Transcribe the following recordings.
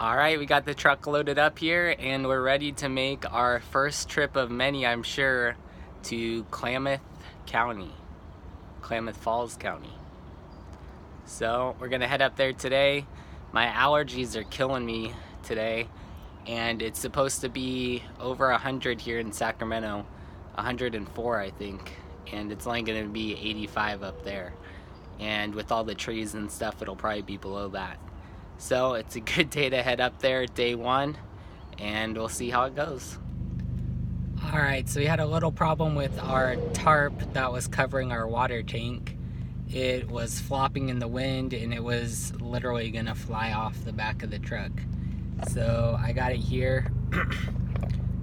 Alright, we got the truck loaded up here and we're ready to make our first trip of many, I'm sure, to Klamath County, Klamath Falls County. So we're gonna head up there today. My allergies are killing me today, and it's supposed to be over 100 here in Sacramento, 104 I think, and it's only gonna be 85 up there. And with all the trees and stuff, it'll probably be below that. So it's a good day to head up there, day one, and we'll see how it goes. Alright, so we had a little problem with our tarp that was covering our water tank. It was flopping in the wind and it was literally gonna fly off the back of the truck. So I got it here.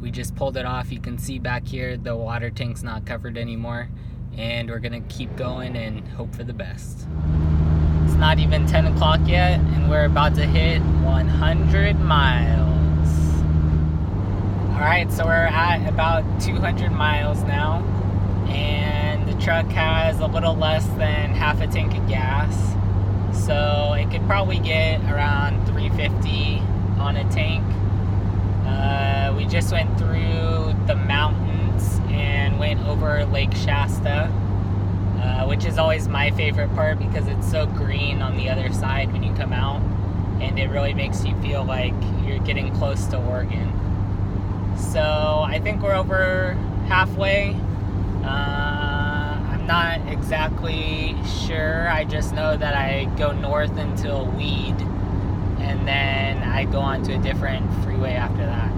We just pulled it off. You can see back here the water tank's not covered anymore, and we're gonna keep going and hope for the best. It's not even 10 o'clock yet, and we're about to hit 100 miles. Alright, so we're at about 200 miles now, and the truck has a little less than half a tank of gas, so it could probably get around 350 on a tank. We just went through the mountains and went over Lake Shasta, which is always my favorite part because it's so green on the other side when you come out, and it really makes you feel like you're getting close to Oregon. So I think we're over halfway. I'm not exactly sure. I just know that I go north until Weed, and then I go on to a different freeway after that.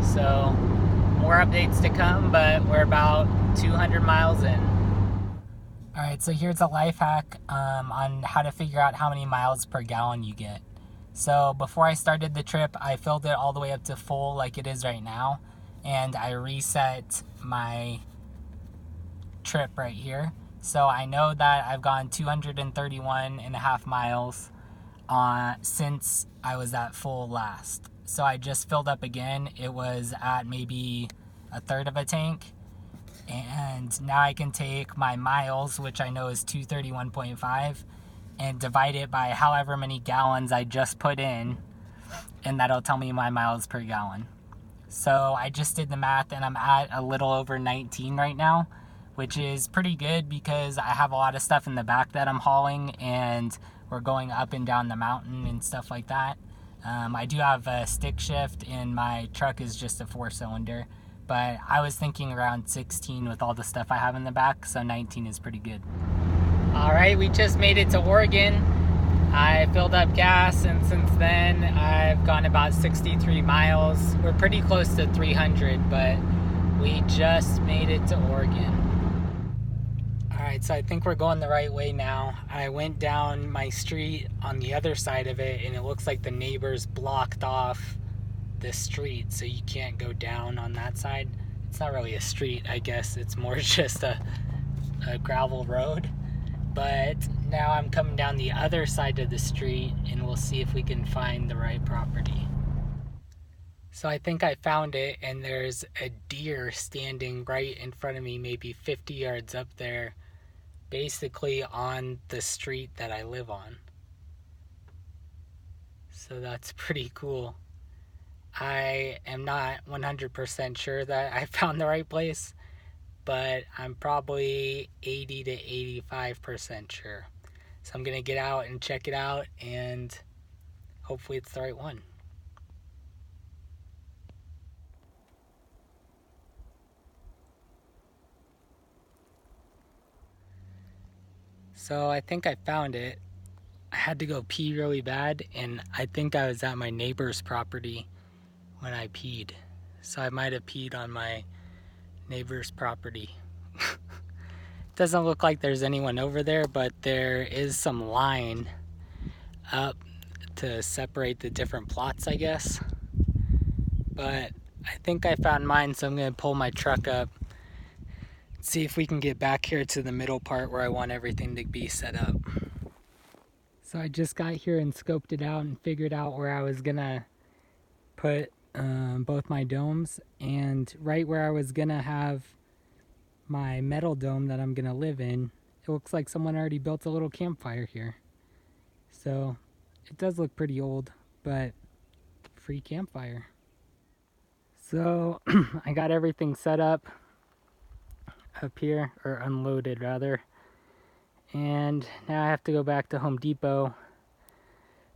So more updates to come, but we're about 200 miles in. Alright, so here's a life hack on how to figure out how many miles per gallon you get. So before I started the trip, I filled it all the way up to full like it is right now, and I reset my trip right here. So I know that I've gone 231.5 miles since I was at full last. So I just filled up again. It was at maybe a third of a tank. And now I can take my miles, which I know is 231.5, and divide it by however many gallons I just put in, and that'll tell me my miles per gallon. So I just did the math, and I'm at a little over 19 right now, which is pretty good because I have a lot of stuff in the back that I'm hauling, and we're going up and down the mountain and stuff like that. I do have a stick shift, and my truck is just a 4-cylinder. But I was thinking around 16 with all the stuff I have in the back, so 19 is pretty good. Alright, we just made it to Oregon. I filled up gas, and since then I've gone about 63 miles. We're pretty close to 300, but we just made it to Oregon. Alright, so I think we're going the right way now. I went down my street on the other side of it, and it looks like the neighbors blocked off the street, so you can't go down on that side. It's not really a street, I guess. It's more just a gravel road. But now I'm coming down the other side of the street, and we'll see if we can find the right property. So I think I found it, and there's a deer standing right in front of me, maybe 50 yards up there, basically on the street that I live on. So that's pretty cool. I am not 100% sure that I found the right place, but I'm probably 80 to 85% sure. So I'm going to get out and check it out, and hopefully it's the right one. So I think I found it. I had to go pee really bad, and I think I was at my neighbor's property when I peed. So I might have peed on my neighbor's property. Doesn't look like there's anyone over there, but there is some line up to separate the different plots, I guess. But I think I found mine, so I'm going to pull my truck up, see if we can get back here to the middle part where I want everything to be set up. So I just got here and scoped it out and figured out where I was going to put both my domes, and right where I was gonna have my metal dome that I'm gonna live in, it looks like someone already built a little campfire here. So it does look pretty old, but free campfire. So I got everything set up here, or unloaded rather, and now I have to go back to Home Depot,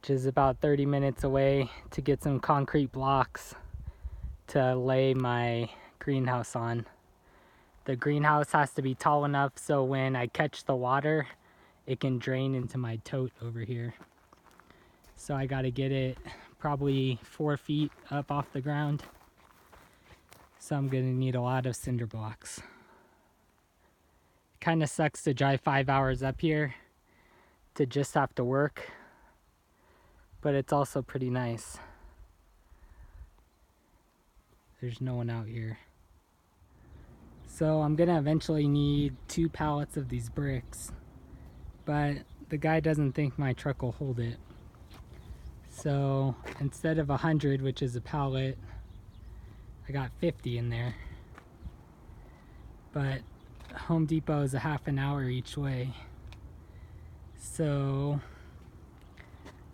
which is about 30 minutes away, to get some concrete blocks to lay my greenhouse on. The greenhouse has to be tall enough so when I catch the water, it can drain into my tote over here. So I gotta get it probably 4 feet up off the ground. So I'm gonna need a lot of cinder blocks. Kinda sucks to drive 5 hours up here to just have to work, but it's also pretty nice. There's no one out here. So I'm gonna eventually need 2 pallets of these bricks, but the guy doesn't think my truck will hold it. So instead of 100, which is a pallet, I got 50 in there. But Home Depot is a half an hour each way. So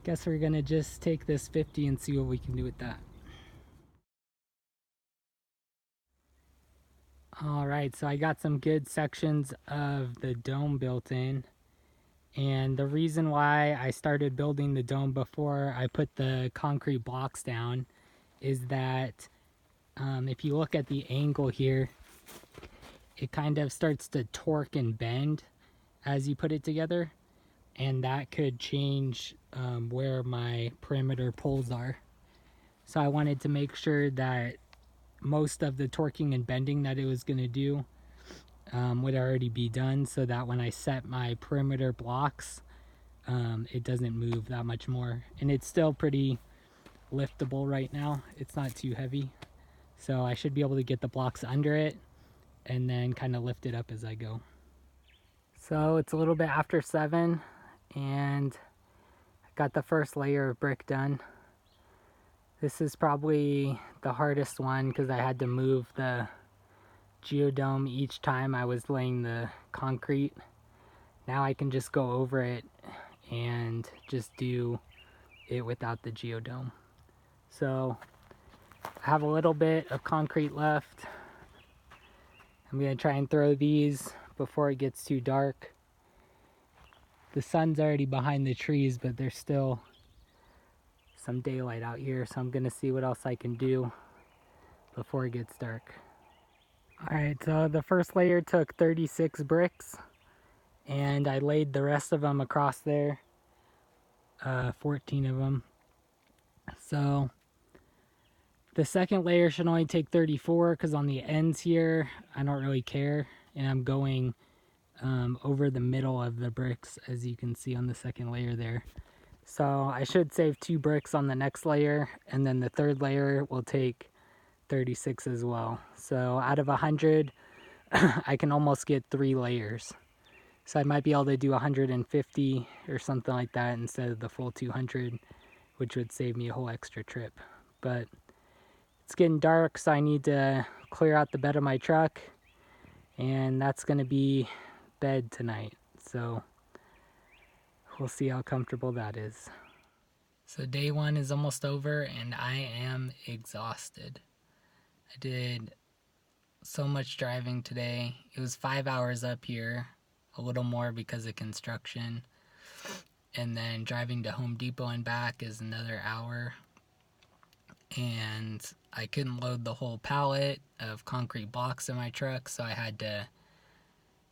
guess we're gonna just take this 50 and see what we can do with that. Alright, so I got some good sections of the dome built in. And the reason why I started building the dome before I put the concrete blocks down is that if you look at the angle here, it kind of starts to torque and bend as you put it together. And that could change where my perimeter poles are. So I wanted to make sure that most of the torquing and bending that it was going to do would already be done, so that when I set my perimeter blocks, it doesn't move that much more. And it's still pretty liftable right now. It's not too heavy. So I should be able to get the blocks under it and then kind of lift it up as I go. So it's a little bit after 7 and I got the first layer of brick done. This is probably the hardest one because I had to move the geodome each time I was laying the concrete. Now I can just go over it and just do it without the geodome. So I have a little bit of concrete left. I'm going to try and throw these before it gets too dark. The sun's already behind the trees, but there's still some daylight out here, so I'm gonna see what else I can do before it gets dark. Alright, so the first layer took 36 bricks and I laid the rest of them across there, 14 of them. So the second layer should only take 34 because on the ends here I don't really care, and I'm going over the middle of the bricks, as you can see on the second layer there. So I should save 2 bricks on the next layer, and then the third layer will take 36 as well. So out of 100, I can almost get 3 layers. So I might be able to do 150 or something like that instead of the full 200, which would save me a whole extra trip. But it's getting dark, so I need to clear out the bed of my truck, and that's going to be bed tonight. So we'll see how comfortable that is. So day 1 is almost over and I am exhausted. I did so much driving today. It was 5 hours up here, a little more because of construction. And then driving to Home Depot and back is another hour. And I couldn't load the whole pallet of concrete blocks in my truck, so I had to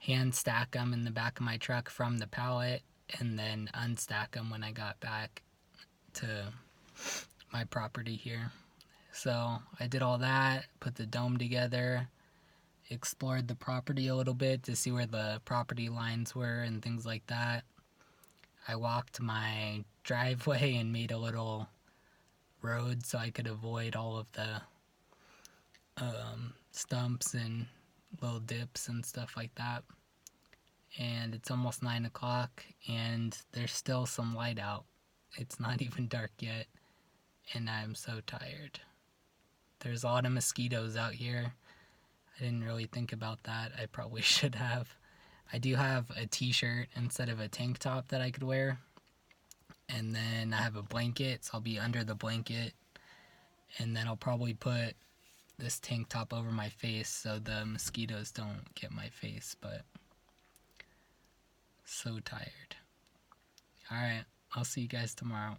hand stack them in the back of my truck from the pallet and then unstack them when I got back to my property here. So I did all that, put the dome together, explored the property a little bit to see where the property lines were and things like that. I walked my driveway and made a little road so I could avoid all of the stumps and little dips and stuff like that. And it's almost 9 o'clock and there's still some light out. It's not even dark yet and I'm so tired. There's a lot of mosquitoes out here. I didn't really think about that. I probably should have. I do have a t-shirt instead of a tank top that I could wear. And then I have a blanket, so I'll be under the blanket And then I'll probably put this tank top over my face so the mosquitoes don't get my face, but so tired. Alright, I'll see you guys tomorrow.